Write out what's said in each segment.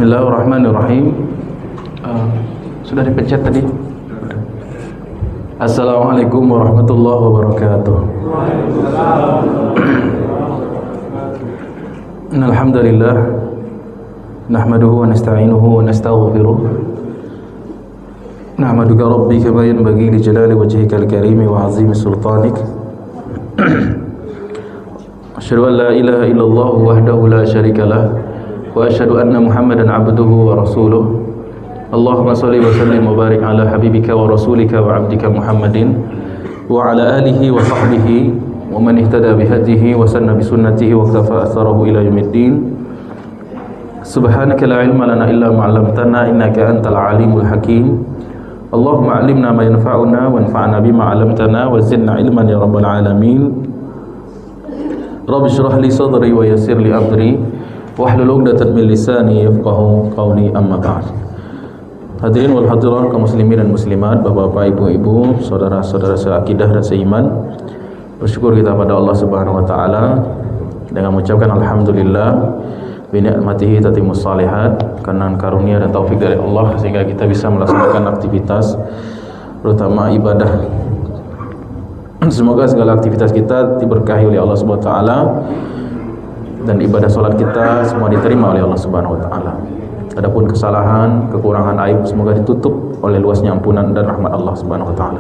Bismillahirrahmanirrahim. Sudah dipencet tadi? Assalamualaikum warahmatullahi wabarakatuh. Alhamdulillah, nahmaduhu wa nasta'inuhu wa nastaghfiruh. Nahmaduka rabbi kama yanbaghi li jalali wajhikal karim wa 'azimi sultanik. Asyhadu an la ilaha illallah wahdahu la syarikalah wa asyhadu anna Muhammadan 'abduhu wa rasuluh. Allahumma shalli wa sallim wa barik ala habibika wa rasulika wa 'abdika Muhammadin wa ala alihi wa sahbihi wa man ihtada bihadihi wa sanna bi sunnatihi wa iktafa atharahu ila yaumiddin. Subhanaka la ilma lana illa ma 'allamtana innaka antal alimul hakim. Allahumma 'allimna ma yanfa'una wanfa'na bima 'allamtana wa zidna ilman ya rabbal alamin. Rabbi shrah li sadri wa yassir li amri wahlul 'uqdatam min lisani yafqahu qawli, amma ba'd. Hadirin wal hadirat kaum muslimin dan muslimat, bapak-bapak, ibu-ibu, saudara-saudara seakidah dan seiman, bersyukur kita pada Allah Subhanahu wa taala dengan mengucapkan alhamdulillah bi ni'matihi tatimmus shalihat, karena karunia dan taufik dari Allah sehingga kita bisa melaksanakan aktivitas terutama ibadah. Semoga segala aktivitas kita diberkahi oleh Allah Subhanahu wa taala dan ibadah salat kita semua diterima oleh Allah Subhanahu wa taala. Adapun kesalahan, kekurangan, aib semoga ditutup oleh luasnya ampunan dan rahmat Allah Subhanahu wa taala.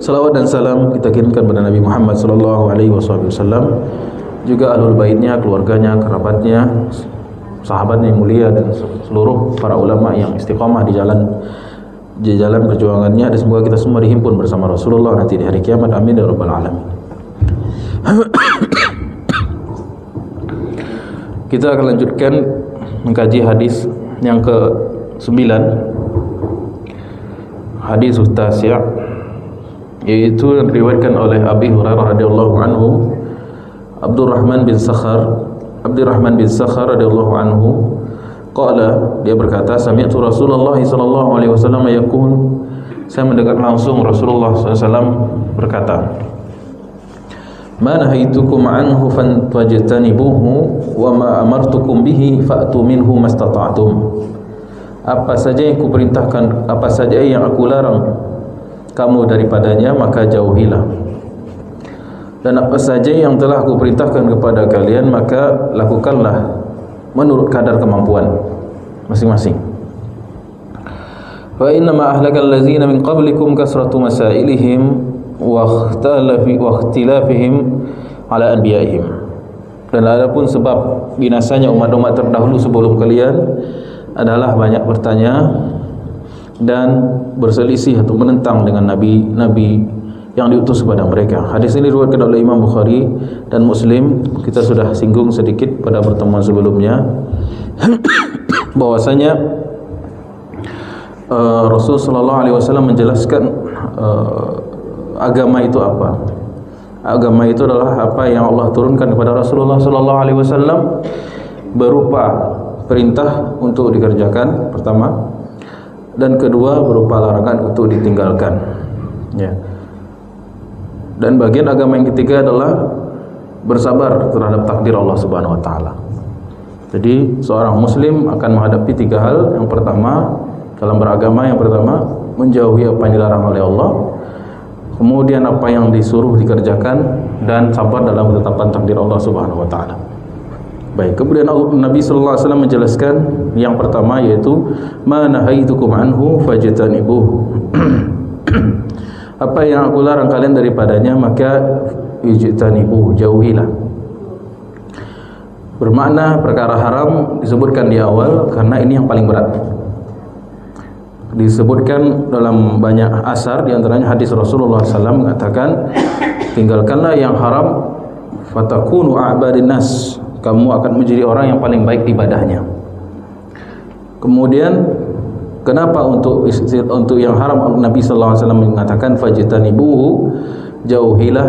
Salawat dan salam kita kirimkan kepada Nabi Muhammad sallallahu alaihi wasallam, juga ahlul baitnya, keluarganya, kerabatnya, sahabatnya yang mulia dan seluruh para ulama yang istiqamah di jalan perjuangannya, dan semoga kita semua dihimpun bersama Rasulullah nanti di hari kiamat. Amin ya rabbal alamin. Kita akan lanjutkan mengkaji hadis yang ke-9, hadis Tasi', yaitu yang diriwayatkan oleh Abi Hurairah radhiyallahu anhu. Abdurrahman bin Sakhar radhiyallahu anhu qala, dia berkata, sami'tu Rasulullah sallallahu alaihi wasallam yaqul, saya mendengar langsung Rasulullah sallallahu alaihi wasallam berkata, ma nahaitukum anhu fajtanibuhu wa ma amartukum bihi fa'tu minhu mastata'tum. Apa saja yang kuperintahkan, apa saja yang aku larang kamu daripadanya, maka jauhilah. Dan apa saja yang telah aku perintahkan kepada kalian, maka lakukanlah menurut kadar kemampuan masing-masing. Fa inna ma ahlakal ladzina min qablikum kasratu masailihim wa ikhtilafihim ala anbiya'ihim. Dan adapun sebab binasanya umat-umat terdahulu sebelum kalian adalah banyak bertanya dan berselisih atau menentang dengan nabi-nabi yang diutus kepada mereka. Hadis ini diriwayatkan oleh Imam Bukhari dan Muslim. Kita sudah singgung sedikit pada pertemuan sebelumnya bahwasanya Rasul sallallahu alaihi wasallam menjelaskan agama itu apa. Agama itu adalah apa yang Allah turunkan kepada Rasulullah sallallahu alaihi wasallam berupa perintah untuk dikerjakan pertama, dan kedua berupa larangan untuk ditinggalkan. Ya. Dan bagian agama yang ketiga adalah bersabar terhadap takdir Allah Subhanahu wa taala. Jadi seorang muslim akan menghadapi tiga hal. Yang pertama, dalam beragama, yang pertama menjauhi apa yang dilarang oleh Allah, kemudian apa yang disuruh dikerjakan, dan sabar dalam ketetapan takdir Allah Subhanahu wa taala. Baik, kemudian Nabi sallallahu alaihi wasallam menjelaskan yang pertama, yaitu ma nahaitukum anhu fajtanibuh. Apa yang aku larang kalian daripadanya, maka ijtanibuh, jauhilah. Bermakna perkara haram disebutkan di awal karena ini yang paling berat. Disebutkan dalam banyak asar, di antaranya hadis Rasulullah SAW mengatakan, tinggalkanlah yang haram fatakunu a'badin nas, kamu akan menjadi orang yang paling baik ibadahnya. Kemudian kenapa untuk yang haram Nabi sallallahu alaihi wasallam mengatakan fajtanibuhu, jauhilah,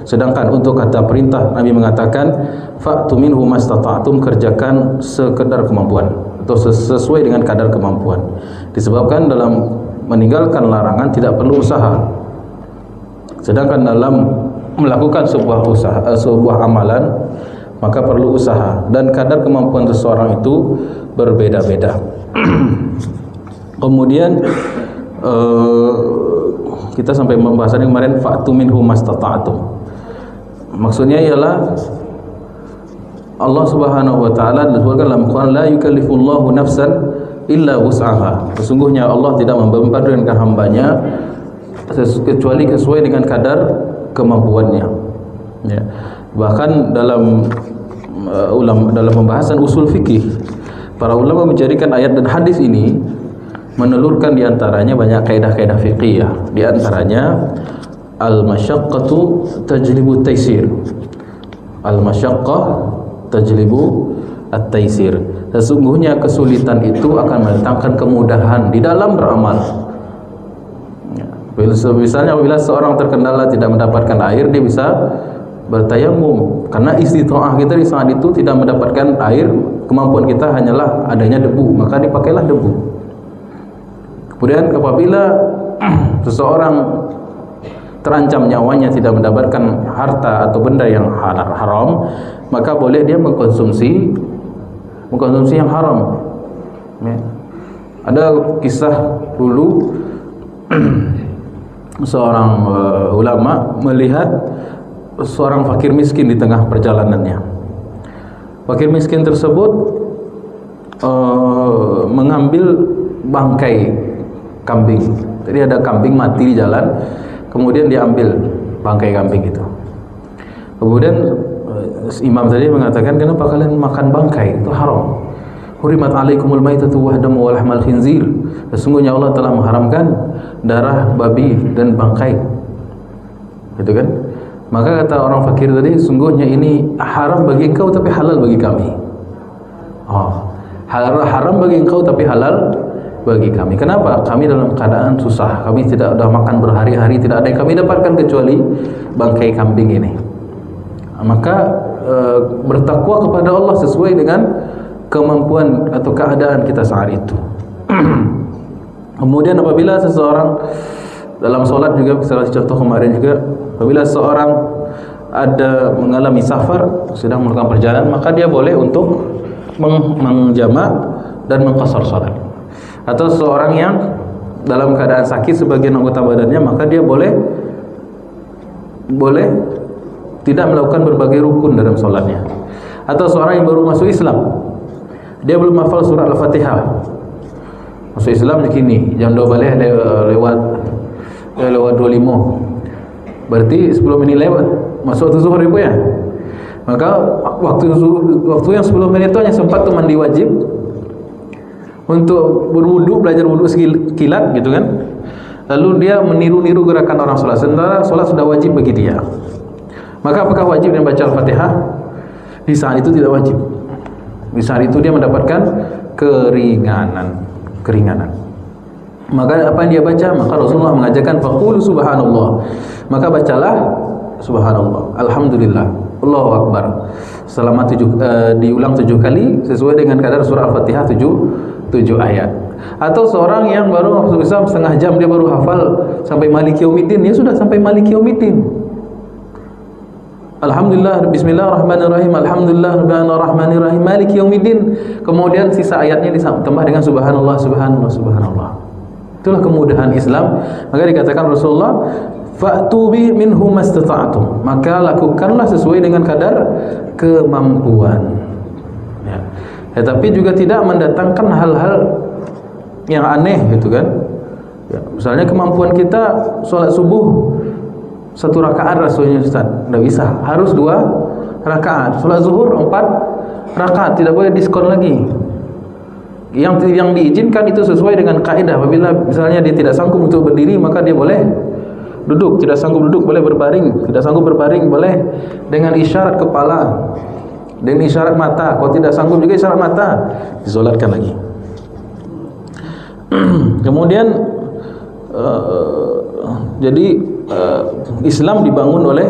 sedangkan untuk kata perintah Nabi mengatakan fa'tu minhu mastata'tum, kerjakan sekedar kemampuan atau sesuai dengan kadar kemampuan. Disebabkan dalam meninggalkan larangan tidak perlu usaha, sedangkan dalam melakukan sebuah amalan maka perlu usaha, dan kadar kemampuan seseorang itu berbeda-beda. Kemudian kita sampai pembahasan kemarin, fa'tu minhu mastata'tum. Maksudnya ialah Allah Subhanahu wa taala disebutkan dalam Quran, la yukallifullahu nafsan illa wus'aha. Sesungguhnya Allah tidak membebankan hambanya kecuali sesuai dengan kadar kemampuannya. Ya. Bahkan dalam dalam pembahasan usul fikih, para ulama menjadikan ayat dan hadis ini menelurkan diantaranya banyak kaidah-kaidah fikih. Di antaranya al-masyaqqatu tajlibu taysir. Al-masyaqqah tajlibu at-taysir. Sesungguhnya kesulitan itu akan mendatangkan kemudahan di dalam beramal. Misalnya apabila seorang terkendala tidak mendapatkan air, dia bisa bertayamum. Karena istita'ah kita di saat itu tidak mendapatkan air, kemampuan kita hanyalah adanya debu, maka dipakailah debu. Kemudian apabila seseorang terancam nyawanya tidak mendapatkan harta atau benda yang haram, maka boleh dia mengkonsumsi yang haram. Ya. Ada kisah dulu seorang ulama melihat seorang fakir miskin di tengah perjalanannya. Fakir miskin tersebut mengambil bangkai kambing. Jadi ada kambing mati di jalan, kemudian dia ambil bangkai kambing itu. Kemudian imam tadi mengatakan, kenapa kalian makan bangkai? Itu haram. Hurimat alaikumul maitatu wa damu wa lahmal khinzir. Sesungguhnya Allah telah mengharamkan darah babi dan bangkai. Gitu kan? Maka kata orang fakir tadi, sungguhnya ini haram bagi engkau tapi halal bagi kami. Haram bagi engkau tapi halal bagi kami. Kenapa? Kami dalam keadaan susah. Kami tidak ada makan berhari-hari, tidak ada yang kami dapatkan kecuali bangkai kambing ini. Maka bertakwa kepada Allah sesuai dengan kemampuan atau keadaan kita saat itu. Kemudian apabila seseorang dalam solat juga, salah contoh kemarin juga, apabila seseorang ada mengalami safar, sedang melakukan perjalanan, maka dia boleh untuk menjamak dan mengqasar salat. Atau seorang yang dalam keadaan sakit sebagian anggota badannya, maka dia boleh tidak melakukan berbagai rukun dalam solatnya. Atau seorang yang baru masuk Islam, dia belum hafal surah Al-Fatihah, masuk Islam begini, jam 2 balik lewat 25, berarti 10 menit lewat masuk waktu zuhur ibu ya. Maka waktu yang 10 menit itu hanya sempat tuh mandi wajib, untuk berwudu, belajar wudu sekilat gitu kan. Lalu dia meniru-niru gerakan orang sholat, sementara sholat sudah wajib bagi dia. Maka apakah wajib dia baca Al-Fatihah? Di saat itu tidak wajib. Di saat itu dia mendapatkan keringanan. Maka apa yang dia baca? Maka Rasulullah mengajarkan faqulu subhanallah. Maka bacalah subhanallah, alhamdulillah, Allahu akbar. Selama diulang 7 kali sesuai dengan kadar surah Al-Fatihah 7 ayat. Atau seorang yang baru masuk Islam setengah jam, dia baru hafal sampai Maliki Yaumiddin, ya sudah sampai Maliki Yaumiddin. Alhamdulillah, bismillahirrahmanirrahim, alhamdulillah, rahmanirrahim, maliki yaumiddin. Kemudian sisa ayatnya ditambah dengan subhanallah, subhanallah, subhanallah. Itulah kemudahan Islam. Maka dikatakan Rasulullah, fa'tu bi minhu mastata'tum. Maka lakukanlah sesuai dengan kadar kemampuan. Ya. Tetapi juga tidak mendatangkan hal-hal yang aneh gitu kan. Ya. Misalnya kemampuan kita sholat subuh 1 rakaat rasanya Ustaz, tidak bisa, harus 2 rakaat. Salat zuhur 4 rakaat, tidak boleh diskon lagi. Yang diizinkan itu sesuai dengan kaidah. Apabila misalnya dia tidak sanggup untuk berdiri, maka dia boleh duduk. Tidak sanggup duduk boleh berbaring. Tidak sanggup berbaring boleh dengan isyarat kepala, dengan isyarat mata. Kalau tidak sanggup juga isyarat mata, disolatkan lagi. Kemudian jadi Islam dibangun oleh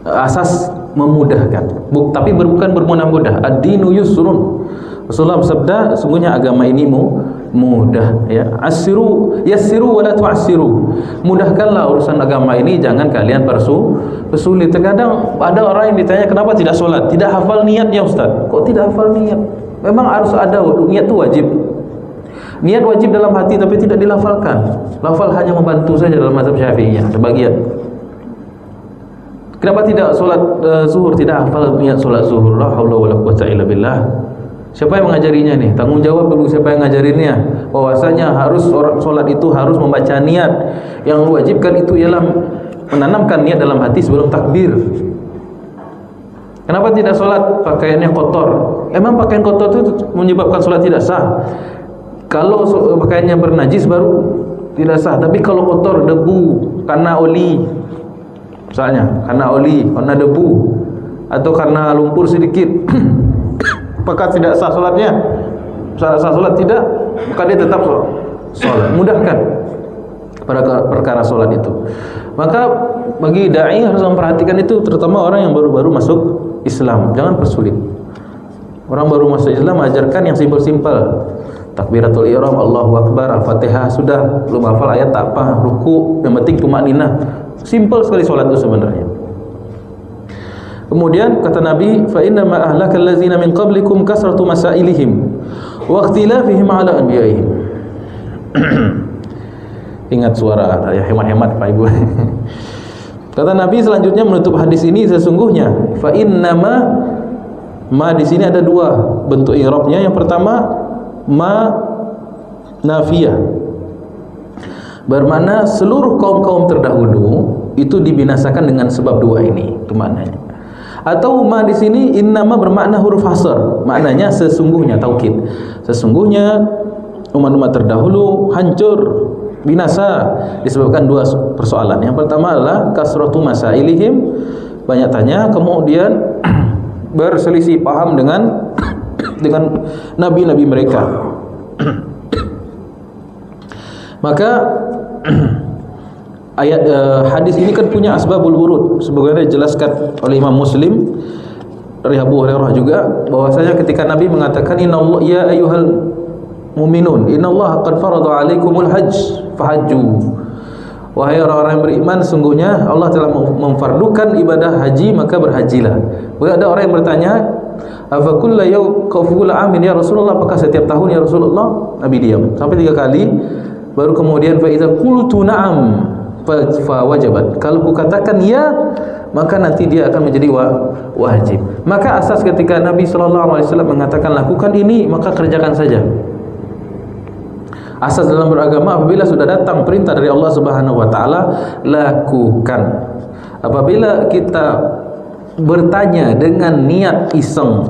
asas memudahkan, tapi bukan bermudah-mudah. Ad-dinu yusrun, Rasulullah bersabda, sungguhnya agama ini mudah, ya. Yassiru wa la tu'assiru. Mudahkanlah urusan agama ini, jangan kalian persulit. Terkadang ada orang yang ditanya kenapa tidak sholat, tidak hafal niatnya Ustaz. Kok tidak hafal niat? Memang harus ada, niat itu wajib. Niat wajib dalam hati tapi tidak dilafalkan. Lafal hanya membantu saja dalam mazhab Syafi'iyah sebagian. Kenapa tidak sholat zuhur, tidak hafal niat sholat zuhur? La haula wala quwwata illa billah. Siapa yang mengajarinya nih? Tanggung jawab dulu siapa yang ngajarinnya. Bahwasanya harus orang sholat itu harus membaca niat. Yang mewajibkan itu ialah menanamkan niat dalam hati sebelum takbir. Kenapa tidak sholat pakaiannya kotor? Emang pakaian kotor itu menyebabkan sholat tidak sah? Kalau pakaiannya bernajis baru tidak sah. Tapi kalau kotor, debu, karena oli, misalnya karena oli, karena debu, atau karena lumpur sedikit, apakah tidak sah sholatnya? Sah sholat tidak, maka dia tetap sholat. Mudahkan pada perkara sholat itu. Maka bagi dai harus memperhatikan itu, terutama orang yang baru-baru masuk Islam. Jangan persulit. Orang baru masuk Islam ajarkan yang simpel-simpel. Takbiratul ihram, Allahu akbar, Al-Fatihah sudah, belum hafal ayat tak apa, ruku, yang penting tumakninah. Simpel sekali sholat itu sebenarnya. Kemudian kata Nabi, fa inna ma ahlakal ladzina min qablikum kasratu masailihim wa ikhtilafihim ala anbiya'ihim. Ingat suara ya, hemat-hemat Pak Ibu. Kata Nabi selanjutnya menutup hadis ini, sesungguhnya fa inna ma di sini ada dua bentuk i'rabnya. Yang pertama ma nafiyah, bermakna seluruh kaum-kaum terdahulu itu dibinasakan dengan sebab dua ini, itu maknanya. Atau ma di sini innama bermakna huruf hasr, maknanya sesungguhnya, taukid. Sesungguhnya umat-umat terdahulu hancur, binasa disebabkan dua persoalan. Yang pertama adalah kasratu masailihim, banyak tanya, kemudian berselisih paham dengan nabi-nabi mereka. Maka ayat hadis ini kan punya asbabul wurud, sebagaimana dijelaskan oleh Imam Muslim dari Abu Hurairah juga, bahwasanya ketika Nabi mengatakan innallaha ya ayyuhal mu'minun innallaha qad farada 'alaikumul hajj fahajju. Wahai orang-orang yang beriman, sungguhnya Allah telah memfardukan ibadah haji, maka berhajilah. Kemudian ada orang yang bertanya, afa kullu amin ya Rasulullah, apakah setiap tahun ya Rasulullah? Nabi diam sampai 3 kali, baru kemudian fa idza qultu na'am fa wajabat, kalau ku katakan ya maka nanti dia akan menjadi wajib. Maka asas ketika Nabi sallallahu alaihi wasallam mengatakan lakukan ini, maka kerjakan saja. Asas dalam beragama, apabila sudah datang perintah dari Allah Subhanahu wa taala, lakukan. Apabila kita bertanya dengan niat iseng,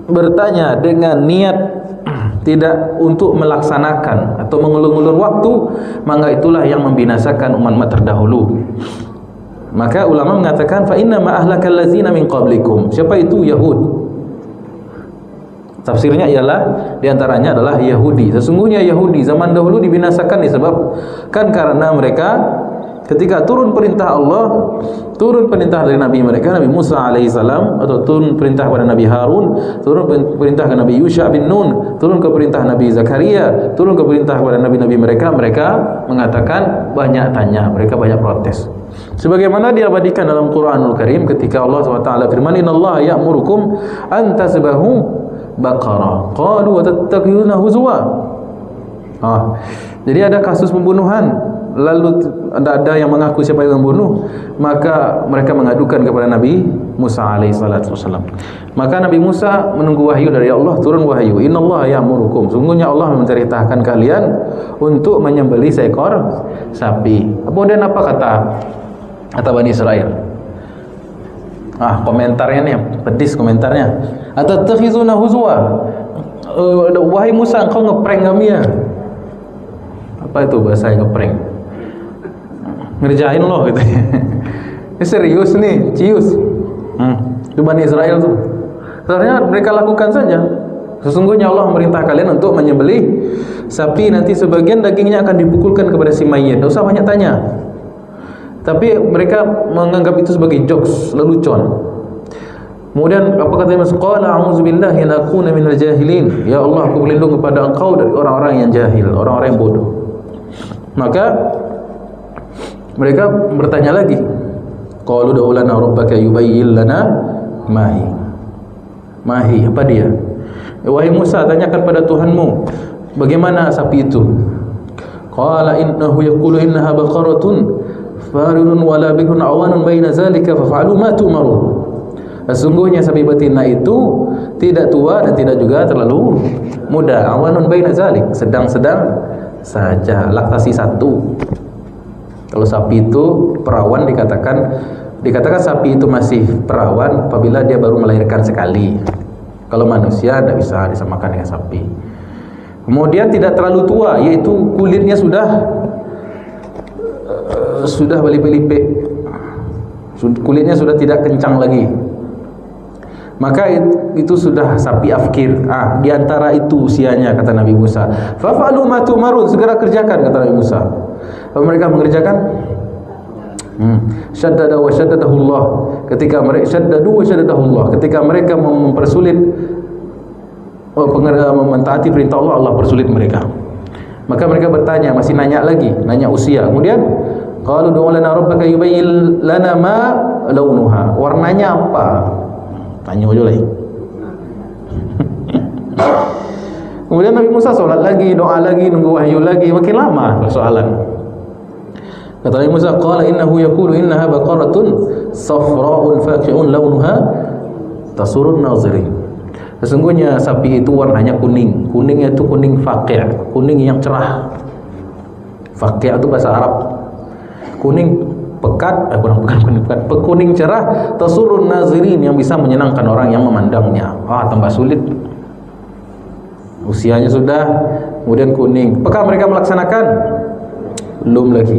bertanya dengan niat tidak untuk melaksanakan atau mengulur-ulur waktu, maka itulah yang membinasakan umat-umat terdahulu. Maka ulama mengatakan fa inna ma ahlakal ladzina min qablikum. Siapa itu? Yahud. Tafsirnya ialah diantaranya adalah Yahudi. Sesungguhnya Yahudi zaman dahulu dibinasakan disebabkan karena mereka ketika turun perintah Allah, turun perintah dari Nabi mereka, Nabi Musa alaihissalam, atau turun perintah kepada Nabi Harun, turun perintah ke Nabi Yusha bin Nun, turun ke perintah Nabi Zakaria, turun ke perintah kepada Nabi-Nabi mereka, mereka mengatakan banyak tanya, mereka banyak protes. Sebagaimana diabadikan dalam Quranul Karim ketika Allah SWT firman, innallaha ya'murukum an tasbahu baqarah qalu wa tattakhiduna huzwa. Jadi ada kasus pembunuhan, lalu ada yang mengaku siapa yang membunuh, maka mereka mengadukan kepada Nabi Musa alaihissalatu wassalam. Maka Nabi Musa menunggu wahyu dari Allah, turun wahyu, innallaha ya'murukum, sungguhnya Allah memerintahkan kalian untuk menyembelih seekor sapi. Kemudian apa kata Bani Israel? Komentarnya nih, pedis komentarnya. Atattakhizuna huzwa. Wahai Musa, engkau ngeprank kami ya? Apa itu bahasa ngeprank? Ngerjain loh gitu. Ini serius nih, cius. Itu Bani Israel tuh. Sebenarnya mereka lakukan saja. Sesungguhnya Allah memerintah kalian untuk menyembelih sapi, nanti sebagian dagingnya akan dipukulkan kepada si mayit. Tidak usah banyak tanya. Tapi mereka menganggap itu sebagai jokes, lelucon. Kemudian apa kata Musa? Qala a'udzubillahi an akuna minal jahilin. Ya Allah, aku berlindung kepada Engkau dari orang-orang yang jahil, orang-orang yang bodoh. Maka mereka bertanya lagi. Qalu ud'u lana rabbaka yubayyin lana mahi. Mahi, apa dia? Wahai Musa, tanyakan pada Tuhanmu, bagaimana sapi itu? Qala innahu yaqulu innaha baqaratun faridun wala bikrun awanun baina zalika faf'alu ma tu'marun. Sesungguhnya sapi betina itu tidak tua dan tidak juga terlalu muda. Awanun baina zalik, sedang-sedang saja, laktasi 1. Kalau sapi itu perawan dikatakan sapi itu masih perawan apabila dia baru melahirkan sekali. Kalau manusia tidak bisa disamakan dengan sapi. Kemudian tidak terlalu tua, yaitu kulitnya sudah berlipik-lipik, kulitnya sudah tidak kencang lagi. Maka itu sudah sapi afkir. Di antara itu usianya, kata Nabi Musa. Fafa'alu ma tu'marun, segera kerjakan, kata Nabi Musa. Apa mereka mengerjakan? Syaddada wa syaddadahullah. Ketika mereka syaddadu wa syaddadahullah, ketika mereka mempersulit mentaati perintah Allah, Allah persulit mereka. Maka mereka bertanya, masih nanya lagi, nanya usia. Kemudian qalu ud'u lana rabbaka yubayyin lana ma launuha. Warnanya apa? Tanya aja lagi. Kemudian Nabi Musa sholat lagi, doa lagi, nunggu wahyu lagi, makin lama persoalan. Kata Nabi Musa, qala innahu yaqulu innaha baqaratun safra'un faqi'un launuha tasurun nazirin. Sesungguhnya sapi itu warnanya kuning. Kuningnya itu kuning faqi', kuning yang cerah. Faqi' itu bahasa Arab. Kuning pekat, kuning pekat, kuning cerah, tasurun nazirin, yang bisa menyenangkan orang yang memandangnya. Tambah sulit. Usianya sudah, kemudian kuning. Apakah mereka melaksanakan? Belum lagi.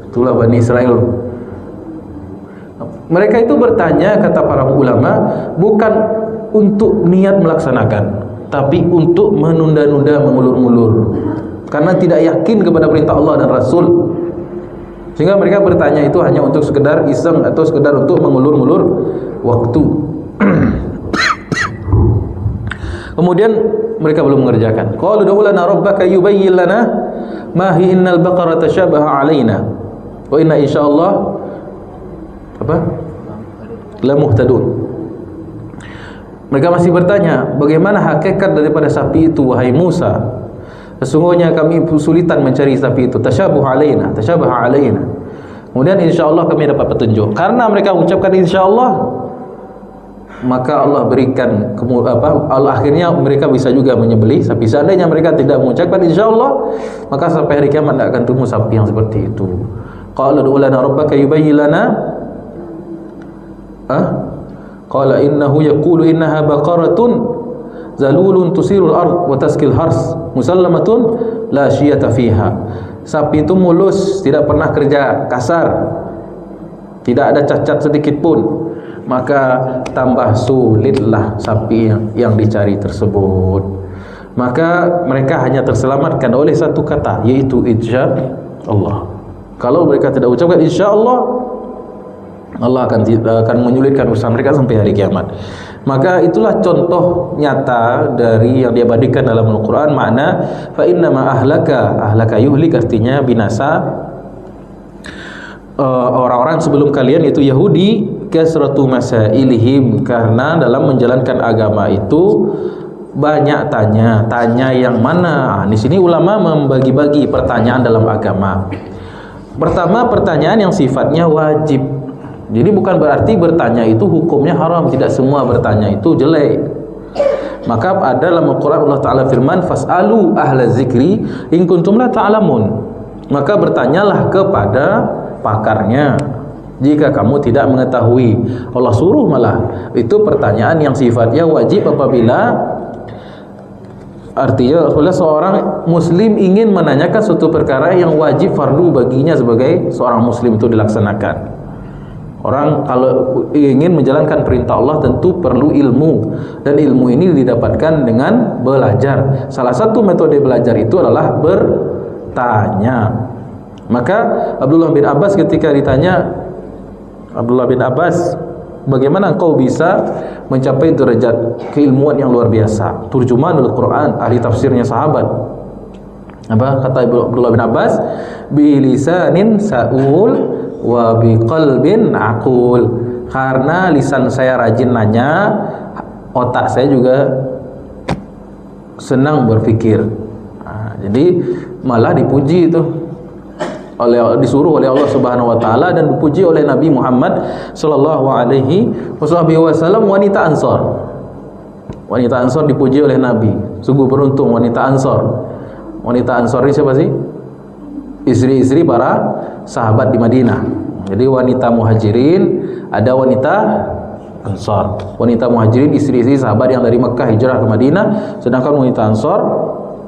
Itulah Bani Israel. Mereka itu bertanya, kata para ulama, bukan untuk niat melaksanakan, tapi untuk menunda-nunda, mengulur-ngulur, karena tidak yakin kepada perintah Allah dan Rasul. Sehingga mereka bertanya itu hanya untuk sekedar iseng atau sekedar untuk mengulur-ngulur waktu. Kemudian mereka belum mengerjakan. Qalu ud'u lana rabbaka yubayyin lana ma hi innal baqara tashabaha alaina wa inna insyaallah la muhtadun. Mereka masih bertanya, bagaimana hakikat daripada sapi itu, wahai Musa? Sesungguhnya kami kesulitan mencari sapi itu. Tashabaha alaina. Kemudian insyaallah kami dapat petunjuk. Karena mereka mengucapkan insyaallah, maka Allah berikan akhirnya mereka bisa juga menyembelih sapi. Seandainya mereka tidak mengucapkan insyaallah, maka sampai hari kiamat tidak akan tumbuh sapi yang seperti itu. Qala ud'u lana rabbaka yubayyin lana qala innahu yaqulu innaha baqaratun zalulun tusirul ard wa taskil hars musallamatun la syiyata fiha. Sapi itu mulus, tidak pernah kerja kasar, tidak ada cacat sedikit pun. Maka tambah sulitlah sapi yang dicari tersebut. Maka mereka hanya terselamatkan oleh satu kata, yaitu insya Allah. Kalau mereka tidak ucapkan insya Allah, Allah akan menyulitkan urusan mereka sampai hari kiamat. Maka itulah contoh nyata dari yang diabadikan dalam Al-Quran, makna fa innama ahlaka yuhlik, artinya binasa orang-orang sebelum kalian, yaitu Yahudi, kasratu masailihim, karena dalam menjalankan agama itu banyak tanya yang mana. Di sini ulama membagi-bagi pertanyaan dalam agama. Pertama, pertanyaan yang sifatnya wajib. Jadi bukan berarti bertanya itu hukumnya haram, tidak semua bertanya itu jelek. Maka ada dalam Al-Quran Allah Ta'ala firman, fas'alu ahla zikri in kuntum la ta'lamun. Maka bertanyalah kepada pakarnya jika kamu tidak mengetahui. Allah suruh malah. Itu pertanyaan yang sifatnya wajib apabila artinya seorang muslim ingin menanyakan suatu perkara yang wajib fardu baginya sebagai seorang muslim itu dilaksanakan. Orang kalau ingin menjalankan perintah Allah tentu perlu ilmu, dan ilmu ini didapatkan dengan belajar. Salah satu metode belajar itu adalah bertanya. Maka Abdullah bin Abbas ketika ditanya, Abdullah bin Abbas bagaimana engkau bisa mencapai derajat keilmuan yang luar biasa? Turjumanul Quran, ahli tafsirnya sahabat. Apa kata Abdullah bin Abbas? Bilisanin saul wa biqalbin aqul. Karena lisan saya rajin nanya, otak saya juga senang berpikir. Jadi malah dipuji itu disuruh oleh Allah Subhanahu wa taala dan dipuji oleh Nabi Muhammad sallallahu alaihi wasallam wanita Ansor. Wanita Ansor dipuji oleh Nabi. Sungguh beruntung wanita Ansor. Wanita Ansor ini siapa sih? Istri-istri para sahabat di Madinah. Jadi wanita Muhajirin, ada wanita Ansor. Wanita Muhajirin istri-istri sahabat yang dari Mekah hijrah ke Madinah, sedangkan wanita Ansor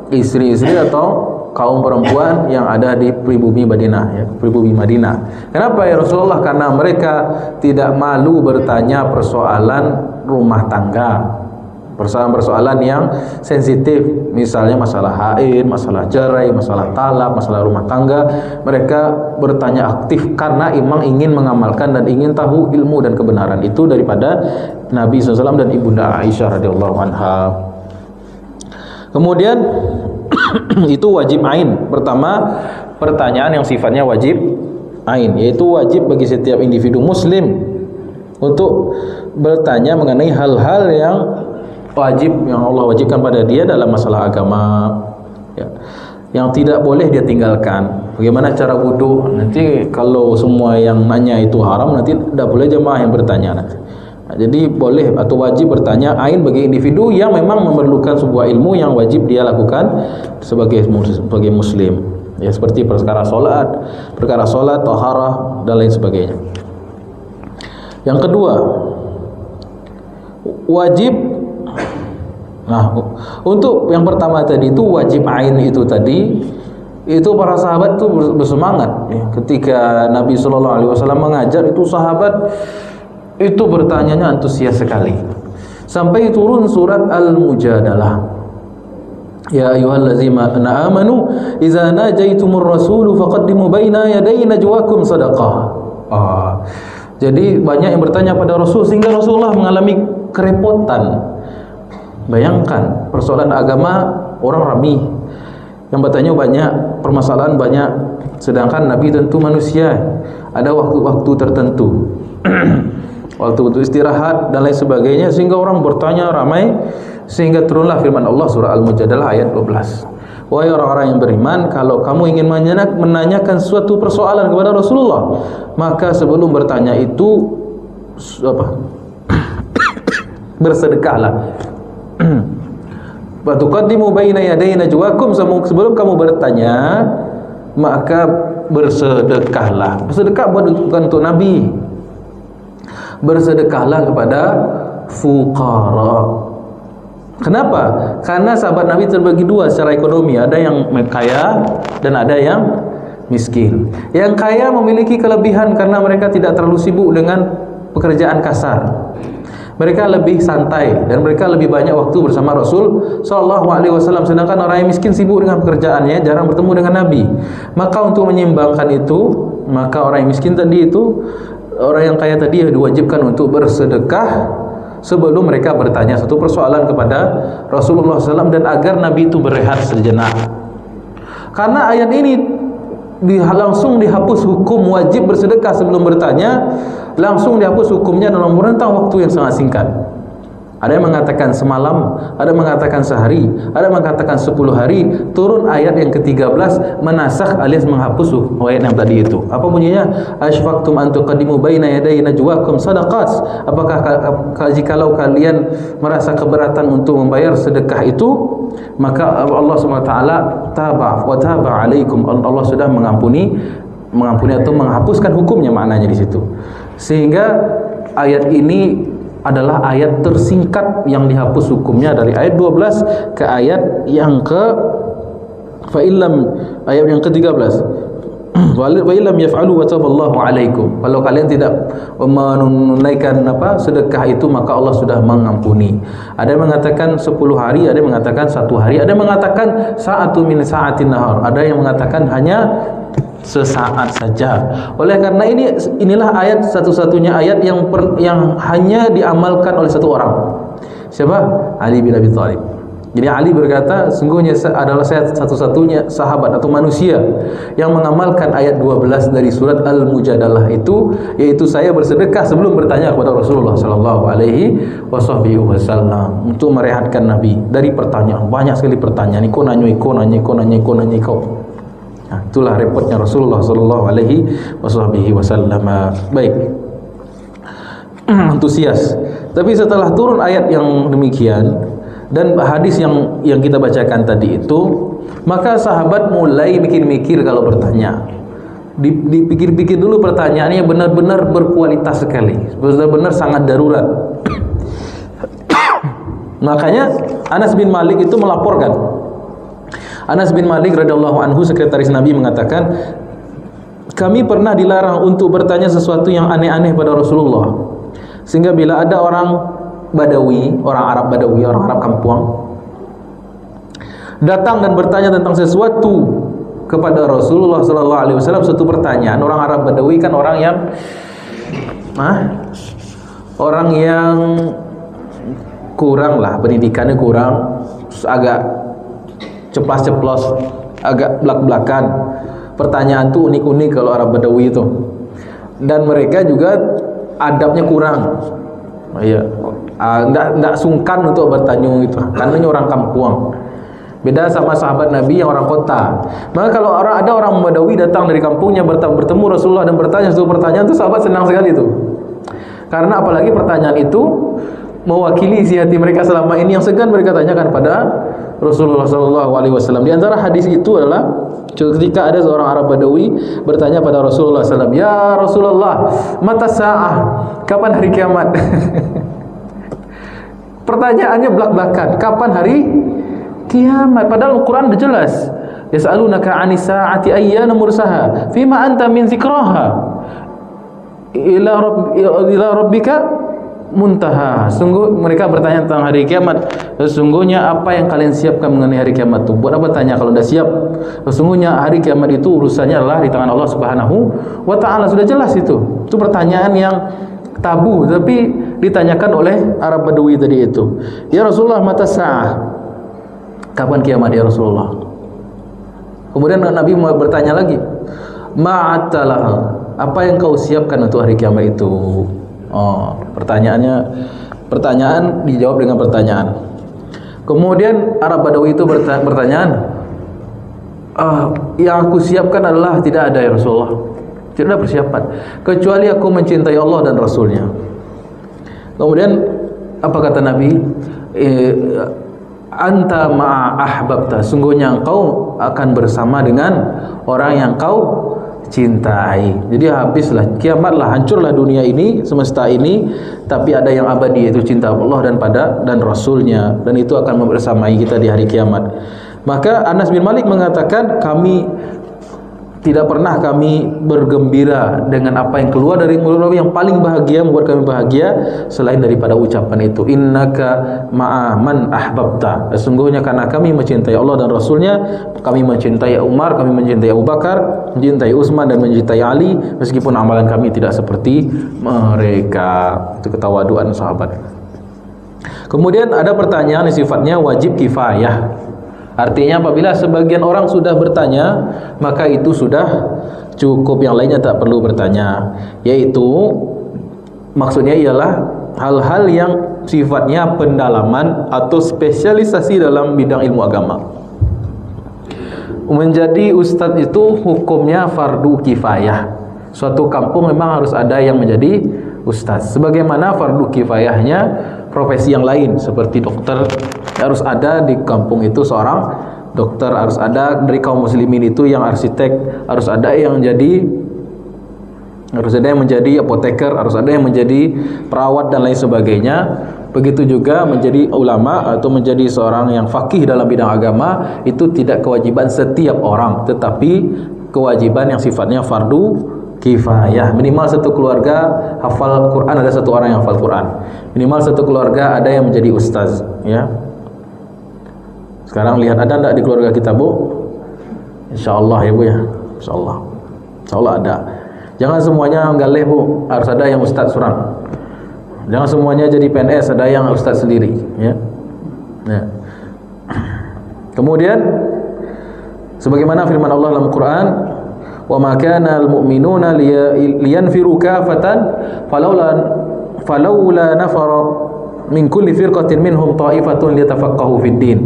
istri-istri atau kaum perempuan yang ada di pribumi Madinah, ya, pribumi Madinah. Kenapa ya Rasulullah? Karena mereka tidak malu bertanya persoalan rumah tangga, persoalan-persoalan yang sensitif, misalnya masalah haid, masalah cerai, masalah talak, masalah rumah tangga. Mereka bertanya aktif karena memang ingin mengamalkan dan ingin tahu ilmu dan kebenaran itu daripada Nabi SAW dan Ibunda Aisyah radhiyallahu anha. Kemudian itu wajib ain. Pertama, pertanyaan yang sifatnya wajib ain, yaitu wajib bagi setiap individu muslim untuk bertanya mengenai hal-hal yang wajib, yang Allah wajibkan pada dia dalam masalah agama, ya, yang tidak boleh dia tinggalkan. Bagaimana cara wudu? Nanti kalau semua yang nanya itu haram, nanti tidak boleh jemaah yang bertanya nanti. Jadi boleh atau wajib bertanya ain bagi individu yang memang memerlukan sebuah ilmu yang wajib dia lakukan sebagai muslim. Ya, seperti perkara solat, taharah dan lain sebagainya. Yang kedua, wajib. Nah, untuk yang pertama tadi itu wajib ain itu tadi, itu para sahabat itu bersemangat. Ya, ketika Nabi SAW mengajar itu sahabat itu bertanyanya antusias sekali sampai turun surat Al-Mujadalah. Ya ayyuhallazina amanu idza najaitumur rasul faqaddimu baina yaday najwakum shadaqah. Jadi banyak yang bertanya pada Rasul sehingga Rasulullah mengalami kerepotan. Bayangkan persoalan agama orang ramai, yang bertanya banyak, permasalahan banyak, sedangkan Nabi tentu manusia, ada waktu-waktu tertentu. Waktu untuk istirahat dan lain sebagainya, sehingga orang bertanya ramai, sehingga turunlah firman Allah surah Al-Mujadalah ayat 12. Wahai orang-orang yang beriman, kalau kamu ingin menanyakan suatu persoalan kepada Rasulullah, maka sebelum bertanya itu bersedekahlah. Wa tuqaddimu baina yaday najwakum, sebelum kamu bertanya maka bersedekahlah. Bersedekah bukan untuk Nabi. Bersedekahlah kepada fuqara. Kenapa? Karena sahabat Nabi terbagi dua secara ekonomi, ada yang kaya dan ada yang miskin. Yang kaya memiliki kelebihan karena mereka tidak terlalu sibuk dengan pekerjaan kasar. Mereka lebih santai dan mereka lebih banyak waktu bersama Rasul sallallahu alaihi wasallam, sedangkan orang yang miskin sibuk dengan pekerjaannya, jarang bertemu dengan Nabi. Maka untuk menyeimbangkan itu, maka orang yang miskin tadi itu, orang yang kaya tadi diwajibkan untuk bersedekah sebelum mereka bertanya satu persoalan kepada Rasulullah SAW, dan agar Nabi itu berehat sejenak. Karena ayat ini langsung dihapus hukum wajib bersedekah sebelum bertanya, langsung dihapus hukumnya dalam rentang waktu yang sangat singkat. Ada yang mengatakan semalam, ada yang mengatakan sehari, ada yang mengatakan 10 hari. Turun ayat yang ke-13 menasakh alias menghapus ayat yang tadi itu. Apa bunyinya? Asyfaqtum an tuqaddimu baina yaday najwakum sadaqat. Apakah jikalau kalian merasa keberatan untuk membayar sedekah itu, maka Allah SWT taba alaikum, Allah sudah mengampuni atau menghapuskan hukumnya, maknanya di situ. Sehingga ayat ini adalah ayat tersingkat yang dihapus hukumnya dari ayat 12 ke ayat yang ke ayat yang ke-13. Wa illam yaf'alu wa taballahu alaikum. Kalau kalian tidak menunaikan sedekah itu, maka Allah sudah mengampuni. Ada yang mengatakan 10 hari, ada yang mengatakan 1 hari, ada yang mengatakan sa'atu min sa'atin nahar, ada yang mengatakan hanya sesaat saja. Oleh karena inilah ayat satu-satunya ayat yang hanya diamalkan oleh satu orang. Siapa? Ali bin Abi Thalib. Jadi Ali berkata, sungguhnya adalah saya satu-satunya sahabat atau manusia yang mengamalkan ayat 12 dari surat Al-Mujadalah itu, yaitu saya bersedekah sebelum bertanya kepada Rasulullah sallallahu alaihi wasallam untuk merehatkan Nabi dari pertanyaan. Banyak sekali pertanyaan, iko nanya. Nah, itulah repotnya Rasulullah sallallahu alaihi wasallam. Baik. Antusias. Tapi setelah turun ayat yang demikian dan hadis yang kita bacakan tadi itu, maka sahabat mulai mikir-mikir kalau bertanya. Dipikir-pikir dulu pertanyaannya benar-benar berkualitas sekali, benar-benar sangat darurat. Makanya Anas bin Malik itu melaporkan. Anas bin Malik radhiyallahu anhu, sekretaris Nabi, mengatakan, kami pernah dilarang untuk bertanya sesuatu yang aneh-aneh pada Rasulullah, sehingga bila ada orang Badawi, orang Arab Badawi, orang Arab kampung datang dan bertanya tentang sesuatu kepada Rasulullah sallallahu alaihi wasallam, suatu pertanyaan. Orang Arab Badawi kan orang yang kurang lah, pendidikannya kurang, agak ceplas-ceplos, agak belak-belakan. Pertanyaan tuh unik-unik kalau Arab Badawi itu. Dan mereka juga adabnya kurang. Iya. Enggak sungkan untuk bertanya gitu, karena ini orang kampung. Beda sama sahabat Nabi yang orang kota. Maka kalau ada orang Badawi datang dari kampungnya bertemu Rasulullah dan bertanya satu pertanyaan, itu sahabat senang sekali itu. Karena apalagi pertanyaan itu mewakili isi hati mereka selama ini yang segan mereka tanyakan pada Rasulullah SAW. Di antara hadis itu adalah ketika ada seorang Arab Badawi bertanya pada Rasulullah SAW, ya Rasulullah, mata sa'ah, kapan hari kiamat? Pertanyaannya belak-belakan, kapan hari kiamat? Padahal Al-Quran udah jelas, yas'alunaka 'anis sa'ati ayyana mursaha fima anta min zikraha ila rabbika muntaha. Sungguh mereka bertanya tentang hari kiamat. Sesungguhnya apa yang kalian siapkan mengenai hari kiamat itu? Buat apa tanya kalau sudah siap? Sesungguhnya hari kiamat itu urusannya adalah di tangan Allah Subhanahu wa taala. Sudah jelas itu. Itu pertanyaan yang tabu, tapi ditanyakan oleh Arab Badawi tadi itu. Ya Rasulullah, mata sa'ah, kapan kiamat ya Rasulullah? Kemudian Nabi bertanya lagi, ma'atalah, apa yang kau siapkan untuk hari kiamat itu? Oh, pertanyaan dijawab dengan pertanyaan. Kemudian Arab Badawi itu bertanya, yang aku siapkan adalah tidak ada ya Rasulullah. Tidak ada persiapan kecuali aku mencintai Allah dan Rasulnya. Kemudian apa kata Nabi? Anta ma'a ahbabta, sungguhnya engkau akan bersama dengan orang yang kau cintai. Jadi habislah, kiamatlah, hancurlah dunia ini, semesta ini, tapi ada yang abadi, yaitu cinta Allah dan Rasulnya, dan itu akan membersamai kita di hari kiamat. Maka Anas bin Malik mengatakan, tidak pernah kami bergembira dengan apa yang keluar dari mulut Nabi yang paling bahagia, membuat kami bahagia, selain daripada ucapan itu, innaka ma'a man ahbabta. Sesungguhnya karena kami mencintai Allah dan Rasulnya, kami mencintai Umar, kami mencintai Abu Bakar, mencintai Utsman dan mencintai Ali, meskipun amalan kami tidak seperti mereka. Itu ketawaduan sahabat. Kemudian ada pertanyaan yang sifatnya wajib kifayah. Artinya apabila sebagian orang sudah bertanya, maka itu sudah cukup, yang lainnya tak perlu bertanya. Yaitu maksudnya ialah hal-hal yang sifatnya pendalaman atau spesialisasi dalam bidang ilmu agama. Menjadi ustadz itu hukumnya fardu kifayah. Suatu kampung memang harus ada yang menjadi ustadz. Sebagaimana fardu kifayahnya profesi yang lain, seperti dokter, harus ada di kampung itu seorang dokter, harus ada dari kaum muslimin itu yang arsitek, harus ada yang menjadi apoteker, harus ada yang menjadi perawat dan lain sebagainya. Begitu juga menjadi ulama atau menjadi seorang yang faqih dalam bidang agama, itu tidak kewajiban setiap orang, tetapi kewajiban yang sifatnya fardu kifayah. Minimal satu keluarga hafal Quran, ada satu orang yang hafal Quran. Minimal satu keluarga ada yang menjadi ustaz, ya. Sekarang lihat ada enggak di keluarga kita, Bu? Insyaallah ya, Bu ya. Insyaallah. Insyaallah ada. Jangan semuanya galeh Bu, harus ada yang ustaz surang. Jangan semuanya jadi PNS, ada yang ustaz sendiri, ya. Ya. Kemudian sebagaimana firman Allah dalam Quran, "Wa ma kana al-mu'minuna liyanfiru kafatan falawla nafara min kulli firqatin minhum ta'ifatun liyatafaqahu fid din."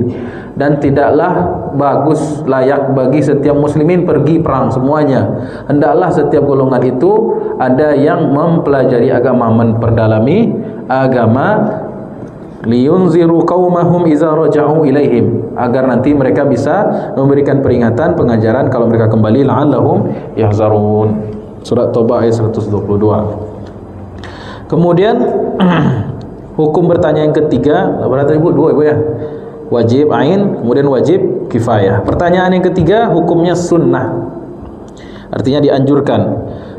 Dan tidaklah bagus, layak bagi setiap muslimin pergi perang semuanya. Hendaklah setiap golongan itu ada yang mempelajari agama, memperdalami agama, liyunziru qaumahum idza raja'u ilaihim, agar nanti mereka bisa memberikan peringatan, pengajaran kalau mereka kembali, la'allahum yahzarun. Surat Taubah ayat 122. Kemudian hukum bertanya yang ketiga, berarti Ibu dua Ibu ya. Wajib ain, kemudian wajib kifayah. Pertanyaan yang ketiga hukumnya sunnah. Artinya dianjurkan,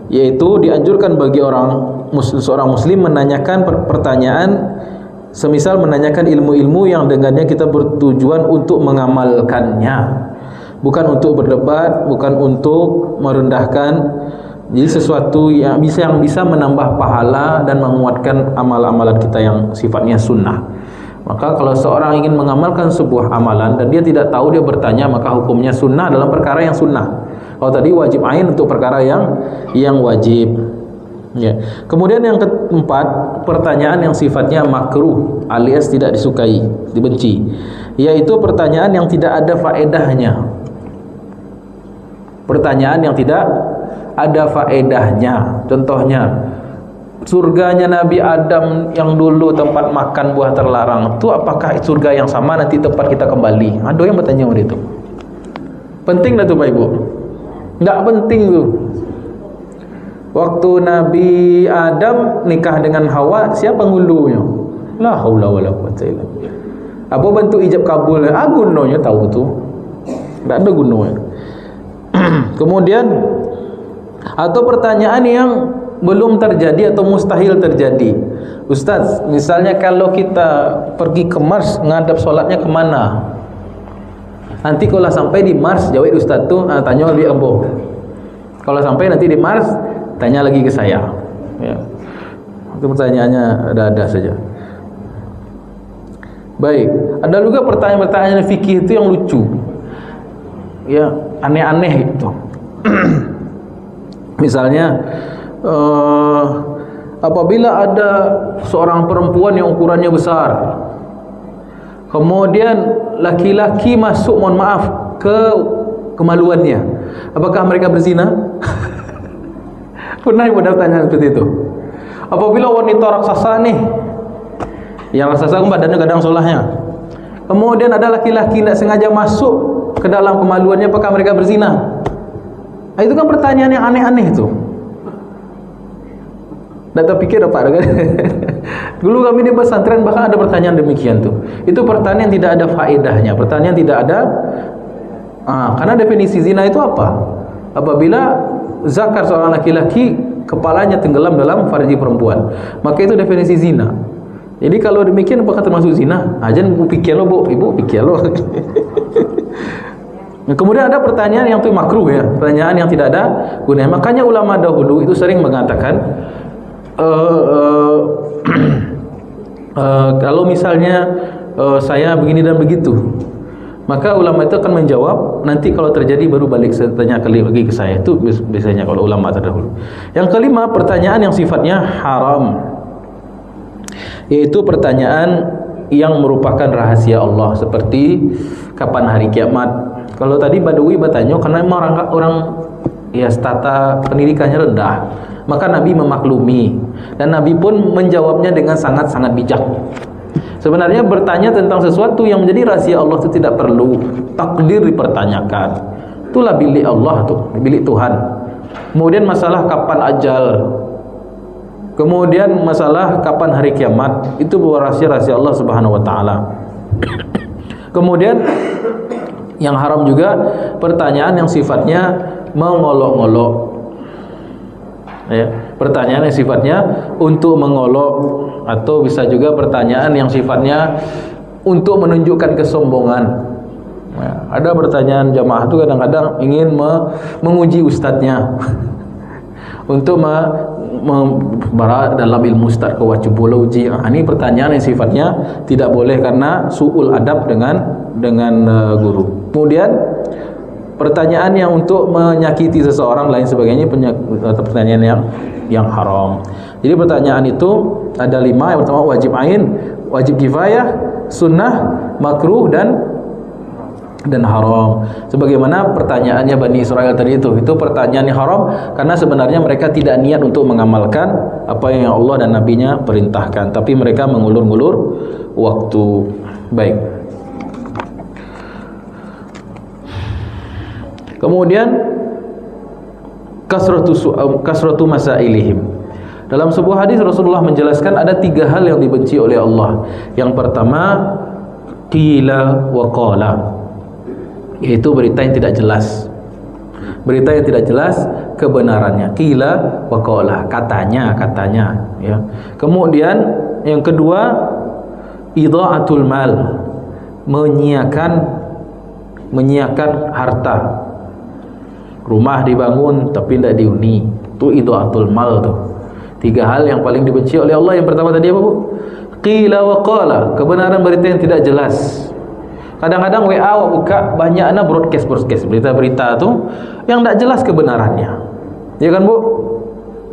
yaitu dianjurkan bagi seorang muslim menanyakan pertanyaan, semisal menanyakan ilmu-ilmu yang dengannya kita bertujuan untuk mengamalkannya, bukan untuk berdebat, bukan untuk merendahkan. Jadi sesuatu yang bisa menambah pahala dan menguatkan amal-amalan kita yang sifatnya sunnah. Maka kalau seorang ingin mengamalkan sebuah amalan dan dia tidak tahu, dia bertanya, maka hukumnya sunnah dalam perkara yang sunnah. Kalau tadi wajib ain untuk perkara yang wajib. Ya. Kemudian yang keempat, pertanyaan yang sifatnya makruh alias tidak disukai, dibenci, yaitu pertanyaan yang tidak ada faedahnya. Pertanyaan yang tidak ada faedahnya. Contohnya, surganya Nabi Adam yang dulu tempat makan buah terlarang itu, apakah surga yang sama nanti tempat kita kembali? Ada yang bertanya waktu itu. Penting dah tu Pak Ibu? Enggak penting tu. Waktu Nabi Adam nikah dengan Hawa, siapa ngulunya? La haula wala quwwata illa billah. Apa bentuk ijab kabul? Gunanya tahu tu. Enggak ada gunanya. Kemudian atau pertanyaan yang belum terjadi atau mustahil terjadi. Ustaz, misalnya kalau kita pergi ke Mars, ngadap solatnya kemana? Nanti kalau sampai di Mars, jawab Ustaz tu, tanya lebih ambo. Kalau sampai nanti di Mars, tanya lagi ke saya. Ya. Itu pertanyaannya ada saja. Baik, ada juga pertanyaan-pertanyaan fikih itu yang lucu. Ya, aneh-aneh gitu. Misalnya, apabila ada seorang perempuan yang ukurannya besar, kemudian laki-laki masuk, mohon maaf, ke kemaluannya, apakah mereka berzina? Pernah Ibu tanya seperti itu? Apabila wanita raksasa nih, yang raksasa badannya kadang solahnya, kemudian ada laki-laki tidak sengaja masuk ke dalam kemaluannya, apakah mereka berzina? Nah, itu kan pertanyaan yang aneh-aneh itu. Tak terpikir apa kan? Dulu kami di pesantren bahkan ada pertanyaan demikian tuh. Itu pertanyaan yang tidak ada faedahnya, pertanyaan tidak ada. Karena definisi zina itu apa? Apabila zakar seorang laki-laki kepalanya tenggelam dalam farji perempuan, maka itu definisi zina. Jadi kalau demikian apakah termasuk zina? Jangan pikir lo Bu, Ibu pikir lo. Kemudian ada pertanyaan yang itu makruh ya, pertanyaan yang tidak ada gunanya. Makanya ulama dahulu itu sering mengatakan, kalau misalnya saya begini dan begitu, maka ulama itu akan menjawab, nanti kalau terjadi baru balik tanya lagi ke saya. Itu biasanya kalau ulama terdahulu. Yang kelima, pertanyaan yang sifatnya haram, yaitu pertanyaan yang merupakan rahasia Allah, seperti kapan hari kiamat. Kalau tadi Badawi bertanya karena memang orang ya strata pendidikannya rendah, maka Nabi memaklumi, dan Nabi pun menjawabnya dengan sangat-sangat bijak. Sebenarnya bertanya tentang sesuatu yang menjadi rahasia Allah itu tidak perlu takdir dipertanyakan. Itulah bilik Allah tuh, bilik Tuhan. Kemudian masalah kapan ajal, kemudian masalah kapan hari kiamat, itu rahasia-rahasia Allah Subhanahu wa taala. Kemudian yang haram juga pertanyaan yang sifatnya mengolok-olok. Ya, pertanyaan yang sifatnya untuk mengolok, atau bisa juga pertanyaan yang sifatnya untuk menunjukkan kesombongan. Ya, ada pertanyaan jamaah itu kadang-kadang ingin menguji ustadznya untuk dalam ilmu ustadz ke wajib boleh uji. Ini pertanyaan yang sifatnya tidak boleh karena su'ul adab dengan guru. Kemudian pertanyaan yang untuk menyakiti seseorang lain sebagainya, pertanyaan yang haram. Jadi pertanyaan itu ada 5. Yang pertama wajib ain, wajib kifayah, sunnah, makruh dan haram. Sebagaimana pertanyaannya Bani Israel tadi itu pertanyaan yang haram karena sebenarnya mereka tidak niat untuk mengamalkan apa yang Allah dan Nabi-Nya perintahkan, tapi mereka mengulur-ngulur waktu. Baik. Kemudian kasratu masailihim. Dalam sebuah hadis Rasulullah menjelaskan ada 3 hal yang dibenci oleh Allah. Yang pertama qila wa qala, yaitu berita yang tidak jelas. Berita yang tidak jelas kebenarannya. Qila wa qala, katanya ya. Kemudian yang kedua idha'atul mal, menyiakan harta. Rumah dibangun tapi tidak dihuni, itu idha'atul mal tuh. 3 hal yang paling dibenci oleh Allah. Yang pertama tadi apa, Bu? Qila wa qala, kebenaran berita yang tidak jelas. Kadang-kadang WA buka banyak broadcast berita-berita tuh yang tidak jelas kebenarannya. Ya kan, Bu?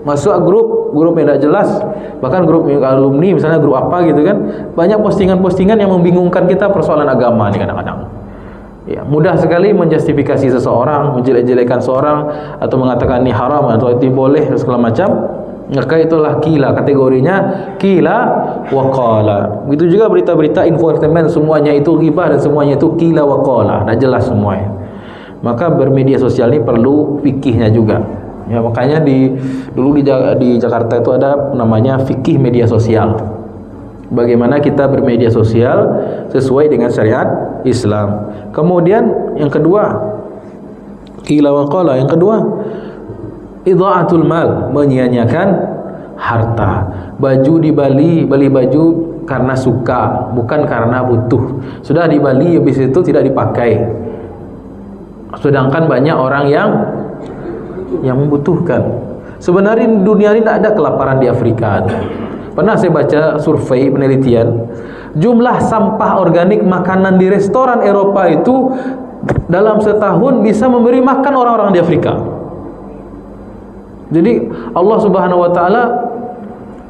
Masuk grup yang tidak jelas, bahkan grup alumni misalnya, grup apa gitu kan, banyak postingan-postingan yang membingungkan kita persoalan agama nih kadang-kadang. Ya, mudah sekali menjustifikasi seseorang, menjelek-jelekan seorang, atau mengatakan ini haram atau itu boleh segala macam. Maka itulah qila, kategorinya qila wa qala. Begitu juga berita-berita infotainment, semuanya itu ghibah dan semuanya itu qila wa qala, tidak jelas semuanya. Maka bermedia sosial ini perlu fikihnya juga. Ya, makanya dulu di Jakarta itu ada namanya fikih media sosial. Bagaimana kita bermedia sosial sesuai dengan syariat Islam. Kemudian yang kedua qila wa qala, yang kedua idha'atul mal, menyia-nyiakan harta. Baju di Bali, beli baju karena suka, bukan karena butuh. Sudah di Bali habis itu tidak dipakai. Sedangkan banyak orang yang membutuhkan. Sebenarnya di dunia ini tidak ada kelaparan di Afrika. Pernah saya baca survei penelitian, jumlah sampah organik makanan di restoran Eropa itu dalam setahun bisa memberi makan orang-orang di Afrika. Jadi Allah Subhanahu wa taala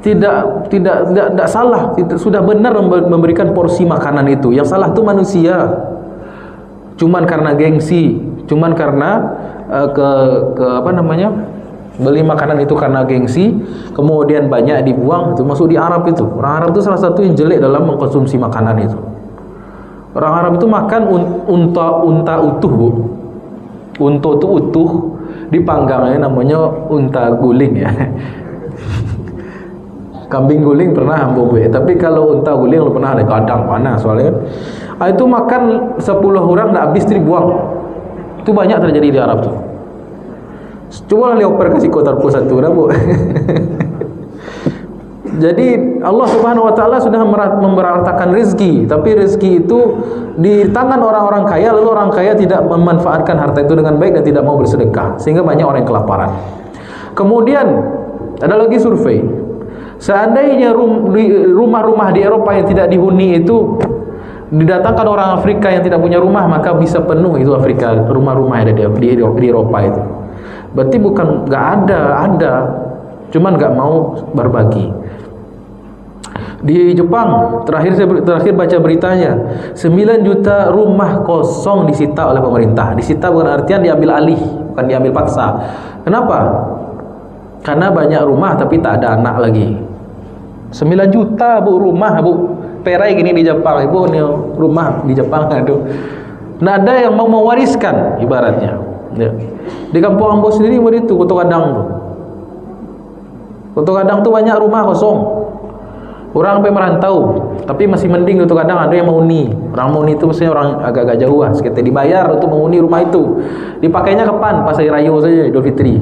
tidak salah, sudah benar memberikan porsi makanan itu. Yang salah itu manusia. Cuman karena gengsi, cuman karena beli makanan itu karena gengsi, kemudian banyak dibuang. Itu masuk di Arab itu. Orang Arab itu salah satu yang jelek dalam mengkonsumsi makanan itu. Orang Arab itu makan unta utuh, Bu. Unta itu utuh, dipanggangnya namanya unta guling ya. Kambing guling pernah Bu, tapi kalau unta guling lu pernah ada kadang panas soalnya. Itu makan 10 orang enggak habis dibuang. Itu banyak terjadi di Arab tuh. Coba lah oper kasih kotor satu dah, Bu. Jadi Allah Subhanahu wa taala sudah memeratakan rezeki, tapi rezeki itu di tangan orang-orang kaya, lalu orang kaya tidak memanfaatkan harta itu dengan baik dan tidak mau bersedekah, sehingga banyak orang yang kelaparan. Kemudian ada lagi survei. Seandainya rumah-rumah di Eropa yang tidak dihuni itu didatangkan orang Afrika yang tidak punya rumah, maka bisa penuh itu Afrika, rumah-rumah yang ada di Eropa itu. Berarti bukan nggak ada, cuman nggak mau berbagi. Di Jepang terakhir baca beritanya, 9 juta rumah kosong disita oleh pemerintah. Disita bukan artian diambil alih, bukan diambil paksa. Kenapa? Karena banyak rumah tapi tak ada anak lagi. 9 juta Bu rumah, Bu. Perai gini di Jepang, Ibu, ini rumah di Jepang aduh. Nah, ada yang mau mewariskan ibaratnya. Ya. Di kampung Ambo sendiri begitu, Kota Kadang tuh. Kota Kadang tuh banyak rumah kosong. Orang sampai merantau, tapi masih mending Kota Kadang ada yang menghuni. Orang menghuni itu mestinya orang agak-agak jauh lah, sekitar dibayar untuk menghuni rumah itu. Dipakainya kapan? Pas hari raya saja, Idul Fitri.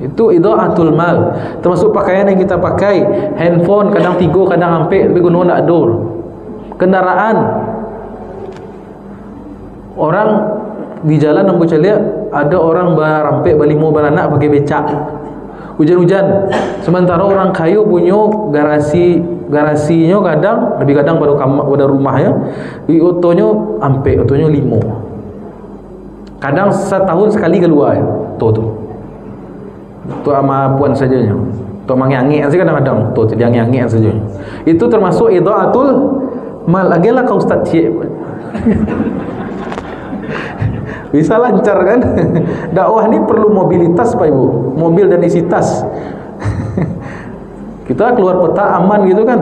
Itu idha'atul mal. Termasuk pakaian yang kita pakai, handphone kadang 3, kadang sampai, tapi gunung nak dur. Kendaraan Orang di jalan nang bocah lihat ada orang barampek balimo baranak pakai becak. Hujan-hujan. Sementara orang kayu punya garasinya kadang lebih kadang pada rumahnya. Di otonya ampe, otonya 5. Kadang setahun sekali keluar ya. Tu sama puan sajanya. Tu mangi-angi sih kadang-kadang. Tu jadi angi-angi saja. Itu termasuk idaatul mal. Agelah kau ustaz cik. Bisa lancar kan? Dakwah ni perlu mobilitas Pak Ibu, mobil dan isi tas. Kita keluar peta aman gitu kan.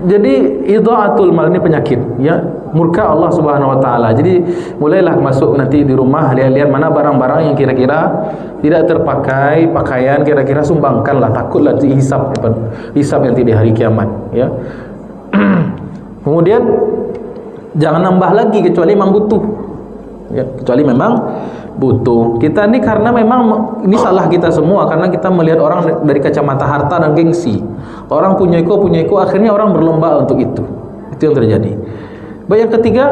Jadi idaatul mal ni penyakit, ya, murka Allah Subhanahu wa taala. Jadi mulailah masuk nanti di rumah, lihat-lihat mana barang-barang yang kira-kira tidak terpakai, pakaian kira-kira sumbangkanlah, takutlah dihisab nanti di hari kiamat, ya. Kemudian jangan nambah lagi kecuali memang butuh. Ya, kecuali memang butuh. Kita ni karena memang ini salah kita semua karena kita melihat orang dari kacamata harta dan gengsi. Orang punya iko, akhirnya orang berlomba untuk itu. Itu yang terjadi. Baik, yang ketiga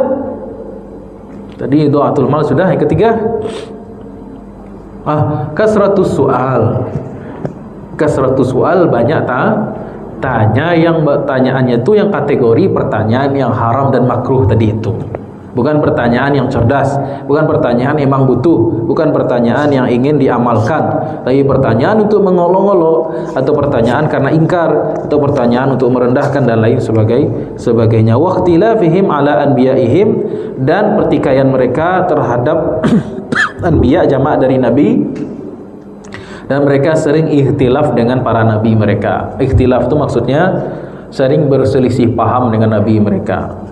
tadi doatul mal sudah. Yang ketiga kasratus soal. Kasratus soal, banyak tanya. Yang pertanyaannya itu yang kategori pertanyaan yang haram dan makruh tadi itu. Bukan pertanyaan yang cerdas, bukan pertanyaan emang butuh, bukan pertanyaan yang ingin diamalkan, tapi pertanyaan untuk mengolok-olok, atau pertanyaan karena ingkar, atau pertanyaan untuk merendahkan dan lain sebagainya. Waqtilafihim ala anbiyaihim, dan pertikaian mereka terhadap anbiya, jamak dari nabi, dan mereka sering ikhtilaf dengan para nabi mereka. Ikhtilaf itu maksudnya sering berselisih paham dengan nabi mereka.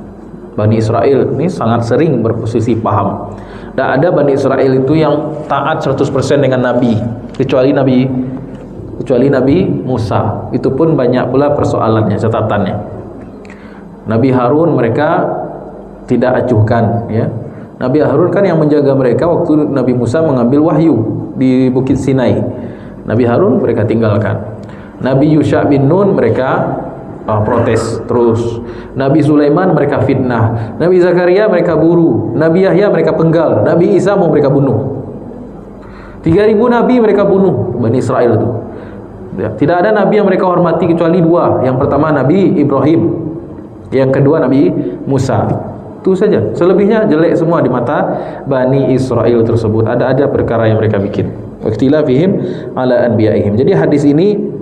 Bani Israel ini sangat sering berposisi paham. Dan ada Bani Israel itu yang taat 100% dengan Nabi, kecuali Nabi Musa. Itu pun banyak pula persoalannya, catatannya. Nabi Harun mereka tidak acuhkan, ya. Nabi Harun kan yang menjaga mereka waktu Nabi Musa mengambil wahyu di Bukit Sinai. Nabi Harun mereka tinggalkan. Nabi Yusha bin Nun mereka protes terus. Nabi Sulaiman mereka fitnah. Nabi Zakaria mereka buru. Nabi Yahya mereka penggal. Nabi Isa mau mereka bunuh. 3.000 nabi mereka bunuh, Bani Israel itu. Tidak ada nabi yang mereka hormati kecuali 2. Yang pertama Nabi Ibrahim, yang kedua Nabi Musa. Itu saja. Selebihnya jelek semua di mata Bani Israel tersebut. Ada perkara yang mereka bikin. Ikhtilafihim ala anbiyaihim. Jadi hadis ini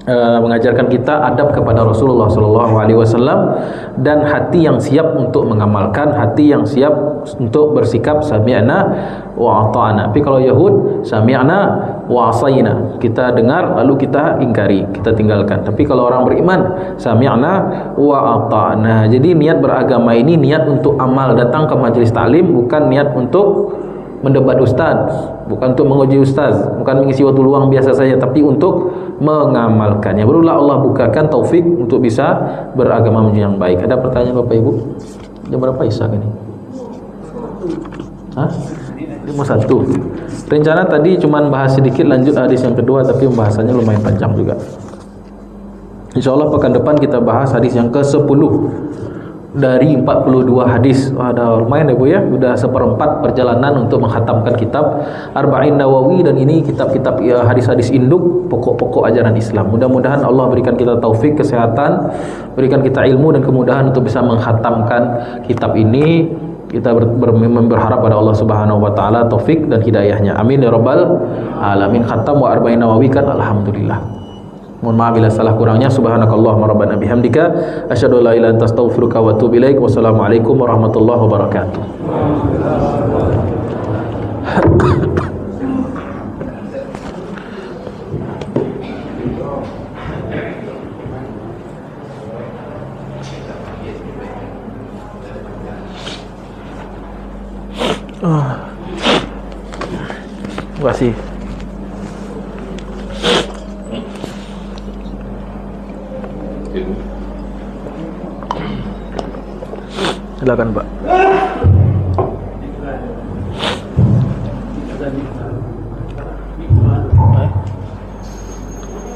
mengajarkan kita adab kepada Rasulullah SAW dan hati yang siap untuk mengamalkan, hati yang siap untuk bersikap sami'na wa ata'na. Tapi kalau Yahud sami'na wa asayna, kita dengar lalu kita ingkari, kita tinggalkan. Tapi kalau orang beriman sami'na wa ata'na. Jadi niat beragama ini niat untuk amal, datang ke majelis taklim bukan niat untuk mendebat ustaz, bukan untuk menguji ustaz, bukan mengisi waktu luang biasa saja, tapi untuk mengamalkannya. Barulah Allah bukakan taufik untuk bisa beragama yang baik. Ada pertanyaan Bapak Ibu? Jam berapa Isya ini? 5:01. Rencana tadi cuma bahas sedikit, lanjut hadis yang kedua, tapi pembahasannya lumayan panjang juga. InsyaAllah pekan depan kita bahas hadis yang ke-10 dari 42 hadis. Ada lumayan ya Bu ya, sudah 1/4 perjalanan untuk menghatamkan kitab Arba'in Nawawi, dan ini kitab-kitab hadis-hadis induk pokok-pokok ajaran Islam. Mudah-mudahan Allah berikan kita taufik, kesehatan, berikan kita ilmu dan kemudahan untuk bisa menghatamkan kitab ini. Kita berharap pada Allah Subhanahu wa taala taufik dan hidayahnya. Amin ya rabbal alamin. Khatam wa Arba'in Nawawi kan alhamdulillah. Mohon maaf bila salah kurangnya. Subhanakallahumma rabbana bihamdika asyhadu an la ilaha illa anta astaghfiruka wa atubu ilaik. Wassalamualaikum warahmatullahi wabarakatuh. Terima kasih. Silakan Pak.